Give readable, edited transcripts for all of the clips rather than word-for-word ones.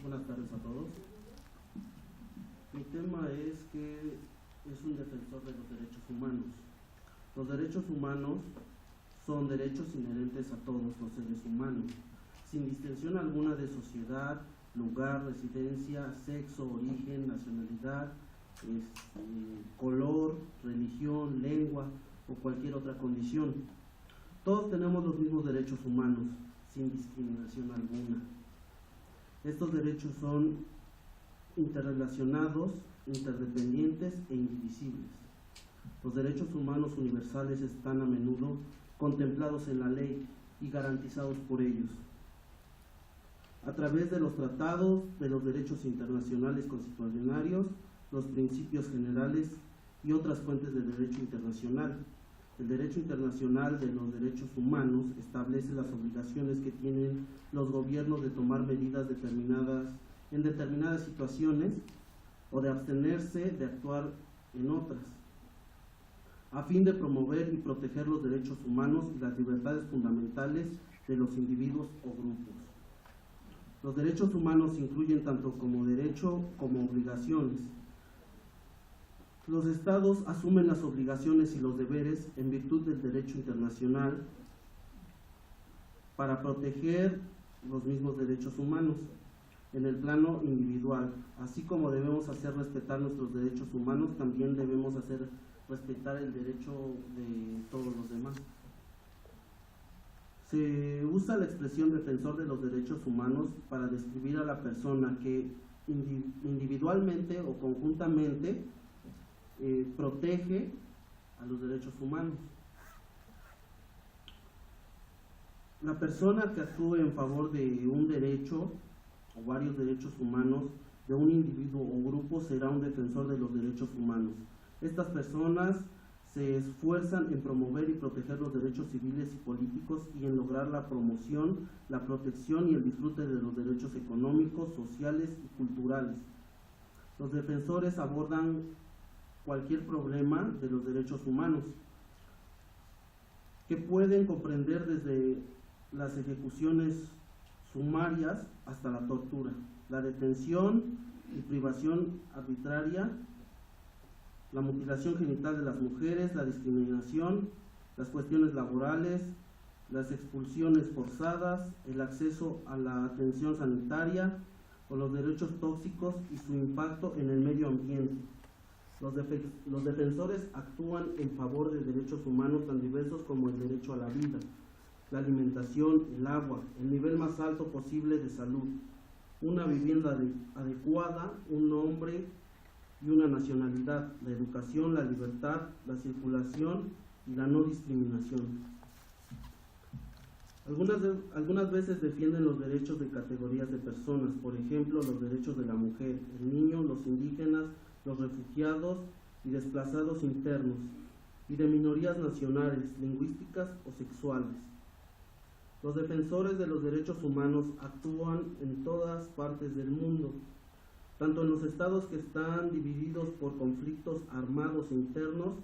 Buenas tardes a todos. Mi tema es que es un defensor de los derechos humanos. Los derechos humanos son derechos inherentes a todos los seres humanos, sin distinción alguna de sociedad, lugar, residencia, sexo, origen, nacionalidad, color, religión, lengua o cualquier otra condición. Todos tenemos los mismos derechos humanos, sin discriminación alguna. Estos derechos son interrelacionados, interdependientes e indivisibles. Los derechos humanos universales están a menudo contemplados en la ley y garantizados por ellos. A través de los tratados, de los derechos internacionales constitucionarios, los principios generales y otras fuentes de derecho internacional. El derecho internacional de los derechos humanos establece las obligaciones que tienen los gobiernos de tomar medidas en determinadas situaciones o de abstenerse de actuar en otras, a fin de promover y proteger los derechos humanos y las libertades fundamentales de los individuos o grupos. Los derechos humanos incluyen tanto como derecho como obligaciones. Los estados asumen las obligaciones y los deberes en virtud del derecho internacional para proteger los mismos derechos humanos en el plano individual. Así como debemos hacer respetar nuestros derechos humanos, también debemos hacer respetar el derecho de todos los demás. Se usa la expresión defensor de los derechos humanos para describir a la persona que individualmente o conjuntamente protege a los derechos humanos. La persona que actúe en favor de un derecho o varios derechos humanos de un individuo o grupo será un defensor de los derechos humanos. Estas personas se esfuerzan en promover y proteger los derechos civiles y políticos y en lograr la promoción, la protección y el disfrute de los derechos económicos, sociales y culturales. Los defensores abordan cualquier problema de los derechos humanos, que pueden comprender desde las ejecuciones sumarias hasta la tortura, la detención y privación arbitraria, la mutilación genital de las mujeres, la discriminación, las cuestiones laborales, las expulsiones forzadas, el acceso a la atención sanitaria o los derechos tóxicos y su impacto en el medio ambiente. Los defensores actúan en favor de derechos humanos tan diversos como el derecho a la vida, la alimentación, el agua, el nivel más alto posible de salud, una vivienda adecuada, un nombre y una nacionalidad, la educación, la libertad, la circulación y la no discriminación. Algunas veces defienden los derechos de categorías de personas, por ejemplo, los derechos de la mujer, el niño, los indígenas, los refugiados y desplazados internos, y de minorías nacionales, lingüísticas o sexuales. Los defensores de los derechos humanos actúan en todas partes del mundo, tanto en los estados que están divididos por conflictos armados internos,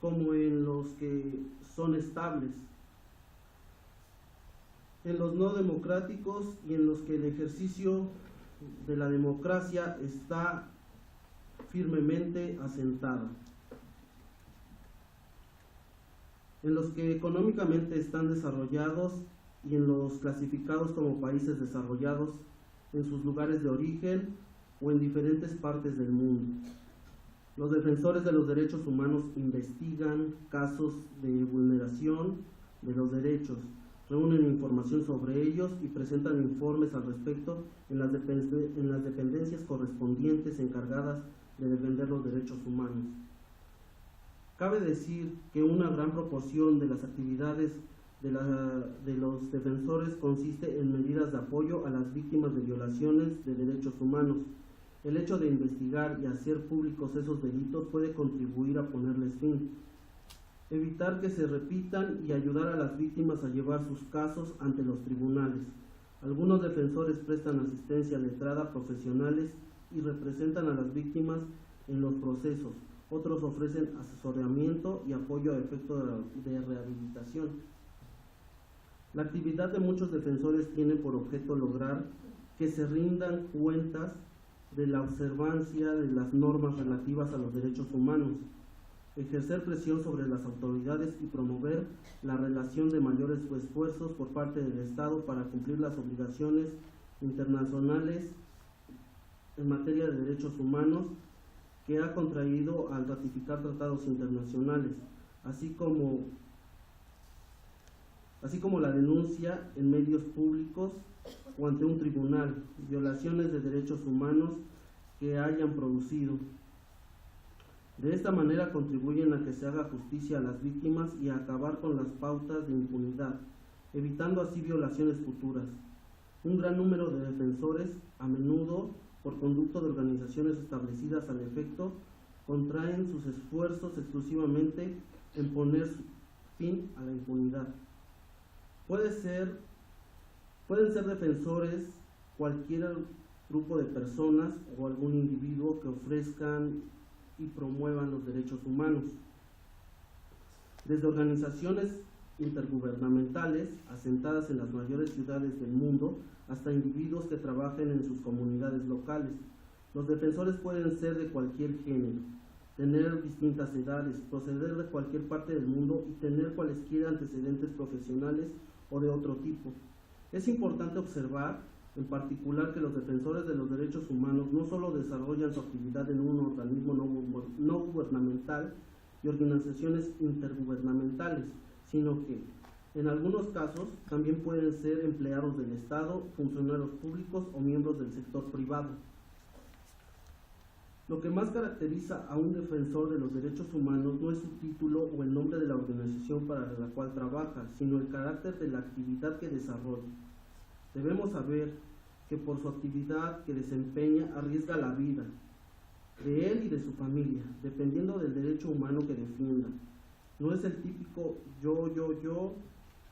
como en los que son estables, en los no democráticos y en los que el ejercicio de la democracia está firmemente asentada, en los que económicamente están desarrollados y en los clasificados como países desarrollados en sus lugares de origen o en diferentes partes del mundo. Los defensores de los derechos humanos investigan casos de vulneración de los derechos, reúnen información sobre ellos y presentan informes al respecto en las dependencias correspondientes encargadas de defender los derechos humanos. Cabe decir que una gran proporción de las actividades de los defensores consiste en medidas de apoyo a las víctimas de violaciones de derechos humanos. El hecho de investigar y hacer públicos esos delitos puede contribuir a ponerles fin, evitar que se repitan y ayudar a las víctimas a llevar sus casos ante los tribunales. Algunos defensores prestan asistencia letrada a profesionales y representan a las víctimas en los procesos. Otros ofrecen asesoramiento y apoyo a efecto de rehabilitación. La actividad de muchos defensores tiene por objeto lograr que se rindan cuentas de la observancia de las normas relativas a los derechos humanos, ejercer presión sobre las autoridades y promover la relación de mayores esfuerzos por parte del Estado para cumplir las obligaciones internacionales en materia de derechos humanos que ha contraído al ratificar tratados internacionales, así como la denuncia en medios públicos o ante un tribunal, violaciones de derechos humanos que hayan producido. De esta manera contribuyen a que se haga justicia a las víctimas y a acabar con las pautas de impunidad, evitando así violaciones futuras. Un gran número de defensores, a menudo por conducto de organizaciones establecidas al efecto, contraen sus esfuerzos exclusivamente en poner fin a la impunidad. Pueden ser defensores cualquier grupo de personas o algún individuo que ofrezcan y promuevan los derechos humanos, desde organizaciones intergubernamentales asentadas en las mayores ciudades del mundo hasta individuos que trabajen en sus comunidades locales. Los defensores pueden ser de cualquier género, tener distintas edades, proceder de cualquier parte del mundo y tener cualesquiera antecedentes profesionales o de otro tipo. Es importante observar en particular que los defensores de los derechos humanos no solo desarrollan su actividad en un organismo no gubernamental y organizaciones intergubernamentales, sino que en algunos casos también pueden ser empleados del Estado, funcionarios públicos o miembros del sector privado. Lo que más caracteriza a un defensor de los derechos humanos no es su título o el nombre de la organización para la cual trabaja, sino el carácter de la actividad que desarrolla. Debemos saber que por su actividad que desempeña arriesga la vida de él y de su familia, dependiendo del derecho humano que defienda. No es el típico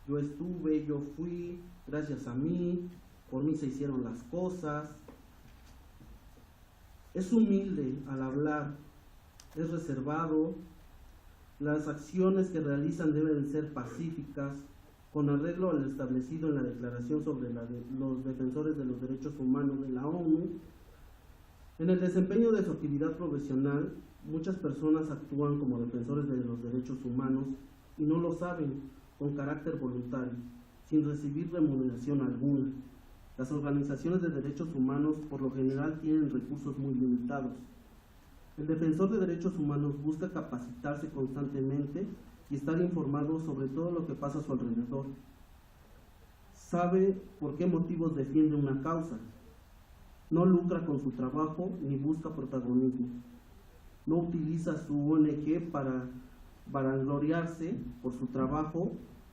yo estuve, yo fui, gracias a mí, por mí se hicieron las cosas. Es humilde al hablar, es reservado, las acciones que realizan deben ser pacíficas, con arreglo a lo establecido en la Declaración sobre los Defensores de los Derechos Humanos de la ONU. En el desempeño de su actividad profesional, muchas personas actúan como defensores de los derechos humanos y no lo saben, con carácter voluntario, sin recibir remuneración alguna. Las organizaciones de derechos humanos por lo general tienen recursos muy limitados. El defensor de derechos humanos busca capacitarse constantemente y estar informado sobre todo lo que pasa a su alrededor. Sabe por qué motivos defiende una causa. No lucra con su trabajo ni busca protagonismo. No utiliza su ONG para vanagloriarse por su trabajo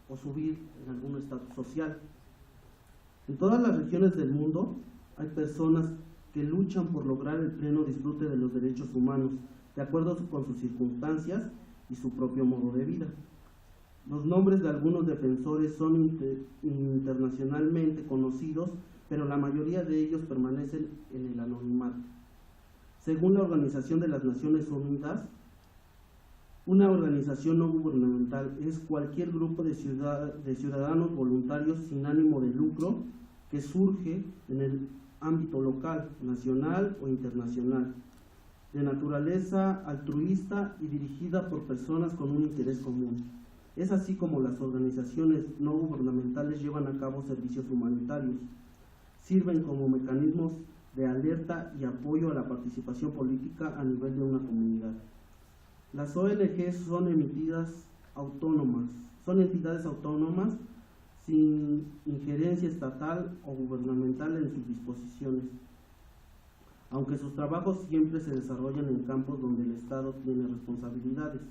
o subir en algún estatus social. En todas las regiones del mundo hay personas que luchan por lograr el pleno disfrute de los derechos humanos, de acuerdo con sus circunstancias y su propio modo de vida. Los nombres de algunos defensores son internacionalmente conocidos, pero la mayoría de ellos permanecen en el anonimato. Según la Organización de las Naciones Unidas, una organización no gubernamental es cualquier grupo de ciudadanos voluntarios sin ánimo de lucro que surge en el ámbito local, nacional o internacional, de naturaleza altruista y dirigida por personas con un interés común. Es así como las organizaciones no gubernamentales llevan a cabo servicios humanitarios, sirven como mecanismos de alerta y apoyo a la participación política a nivel de una comunidad. Las ONG son entidades autónomas sin injerencia estatal o gubernamental en sus disposiciones, aunque sus trabajos siempre se desarrollan en campos donde el Estado tiene responsabilidades.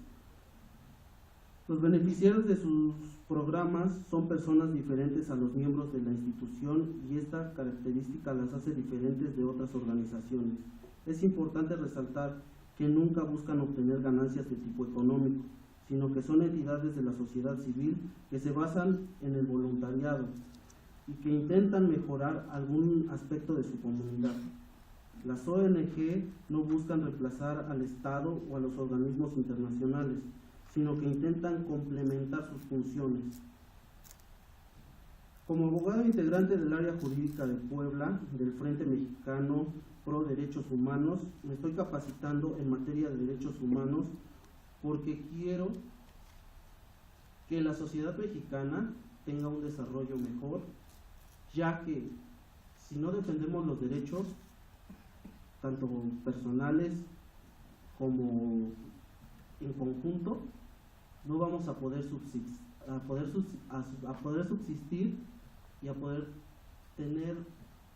Los beneficiarios de sus programas son personas diferentes a los miembros de la institución y esta característica las hace diferentes de otras organizaciones. Es importante resaltar que nunca buscan obtener ganancias de tipo económico, sino que son entidades de la sociedad civil que se basan en el voluntariado y que intentan mejorar algún aspecto de su comunidad. Las ONG no buscan reemplazar al Estado o a los organismos internacionales, sino que intentan complementar sus funciones. Como abogado integrante del área jurídica de Puebla, del Frente Mexicano Pro Derechos Humanos, me estoy capacitando en materia de derechos humanos porque quiero que la sociedad mexicana tenga un desarrollo mejor, ya que si no defendemos los derechos, tanto personales como en conjunto, no vamos a poder subsistir y a poder tener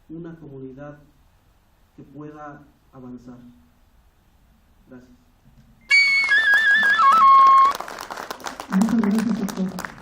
una comunidad que pueda avanzar. Gracias. Muchas gracias, doctor.